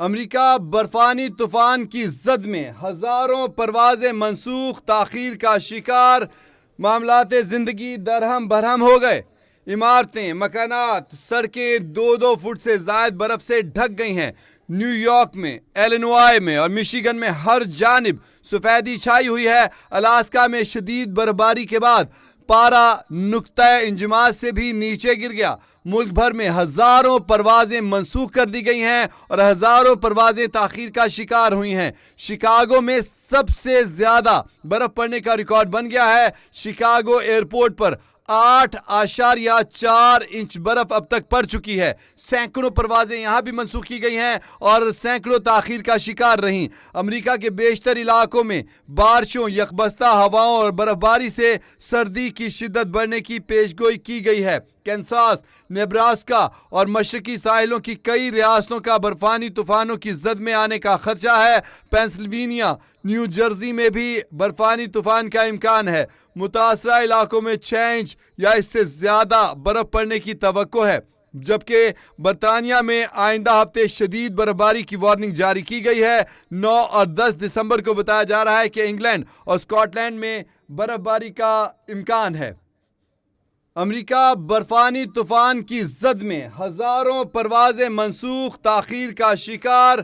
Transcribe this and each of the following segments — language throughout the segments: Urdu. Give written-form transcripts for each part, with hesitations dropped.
امریکہ برفانی طوفان کی زد میں ہزاروں پروازیں منسوخ، تاخیر کا شکار، معاملات زندگی درہم برہم ہو گئے۔ عمارتیں، مکانات، سڑکیں 2 فٹ سے زائد برف سے ڈھک گئی ہیں۔ نیو یارک میں، ایلینوائے میں اور میشیگن میں ہر جانب سفیدی چھائی ہوئی ہے۔ الاسکا میں شدید برفباری کے بعد پارا نقطۂ انجماد سے بھی نیچے گر گیا۔ ملک بھر میں ہزاروں پروازیں منسوخ کر دی گئی ہیں اور ہزاروں پروازیں تاخیر کا شکار ہوئی ہیں۔ شکاگو میں سب سے زیادہ برف پڑنے کا ریکارڈ بن گیا ہے۔ شکاگو ایئرپورٹ پر 8.4 انچ برف اب تک پڑ چکی ہے۔ سینکڑوں پروازیں یہاں بھی منسوخ کی گئی ہیں اور سینکڑوں تاخیر کا شکار رہیں۔ امریکہ کے بیشتر علاقوں میں بارشوں، یخبستہ ہواؤں اور برف باری سے سردی کی شدت بڑھنے کی پیشگوئی کی گئی ہے۔ کینساس، نیبراسکا اور مشرقی ساحلوں کی کئی ریاستوں کا برفانی طوفانوں کی زد میں آنے کا خدشہ ہے۔ پینسلوینیا، نیو جرسی میں بھی برفانی طوفان کا امکان ہے۔ متاثرہ علاقوں میں 6 انچ یا اس سے زیادہ برف پڑنے کی توقع ہے، جبکہ برطانیہ میں آئندہ ہفتے شدید برفباری کی وارننگ جاری کی گئی ہے۔ 9 اور 10 دسمبر کو بتایا جا رہا ہے کہ انگلینڈ اور اسکاٹ لینڈ میں برف باری کا امکان ہے۔ امریکہ برفانی طوفان کی زد میں ہزاروں پروازیں منسوخ، تاخیر کا شکار،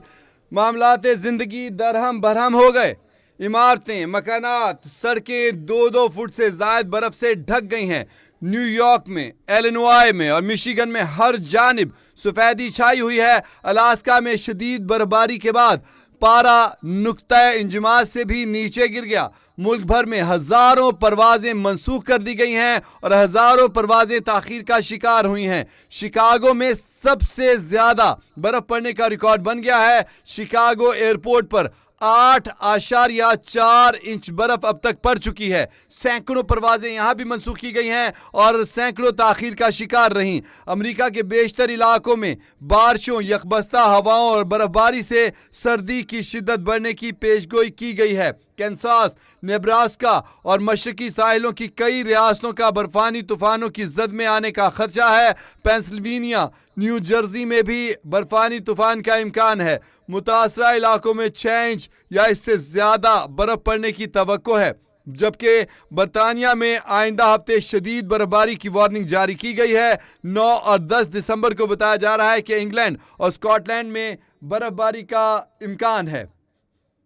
معاملات زندگی درہم برہم ہو گئے۔ عمارتیں، مکانات، سڑکیں 2 فٹ سے زائد برف سے ڈھک گئی ہیں۔ نیو یارک میں، ایلینوائے میں اور میشیگن میں ہر جانب سفیدی چھائی ہوئی ہے۔ الاسکا میں شدید برفباری کے بعد پارا نقطۂ انجماد سے بھی نیچے گر گیا۔ ملک بھر میں ہزاروں پروازیں منسوخ کر دی گئی ہیں اور ہزاروں پروازیں تاخیر کا شکار ہوئی ہیں۔ شکاگو میں سب سے زیادہ برف پڑنے کا ریکارڈ بن گیا ہے۔ شکاگو ایئرپورٹ پر 8.4 انچ برف اب تک پڑ چکی ہے۔ سینکڑوں پروازیں یہاں بھی منسوخ کی گئی ہیں اور سینکڑوں تاخیر کا شکار رہیں۔ امریکہ کے بیشتر علاقوں میں بارشوں، یخبستہ ہواؤں اور برف باری سے سردی کی شدت بڑھنے کی پیشگوئی کی گئی ہے۔ کینساس، نیبراسکا اور مشرقی ساحلوں کی کئی ریاستوں کا برفانی طوفانوں کی زد میں آنے کا خدشہ ہے۔ پینسلوینیا، نیو جرسی میں بھی برفانی طوفان کا امکان ہے۔ متاثرہ علاقوں میں 6 انچ یا اس سے زیادہ برف پڑنے کی توقع ہے، جبکہ برطانیہ میں آئندہ ہفتے شدید برفباری کی وارننگ جاری کی گئی ہے۔ 9 اور 10 دسمبر کو بتایا جا رہا ہے کہ انگلینڈ اور اسکاٹ لینڈ میں برف باری کا امکان ہے۔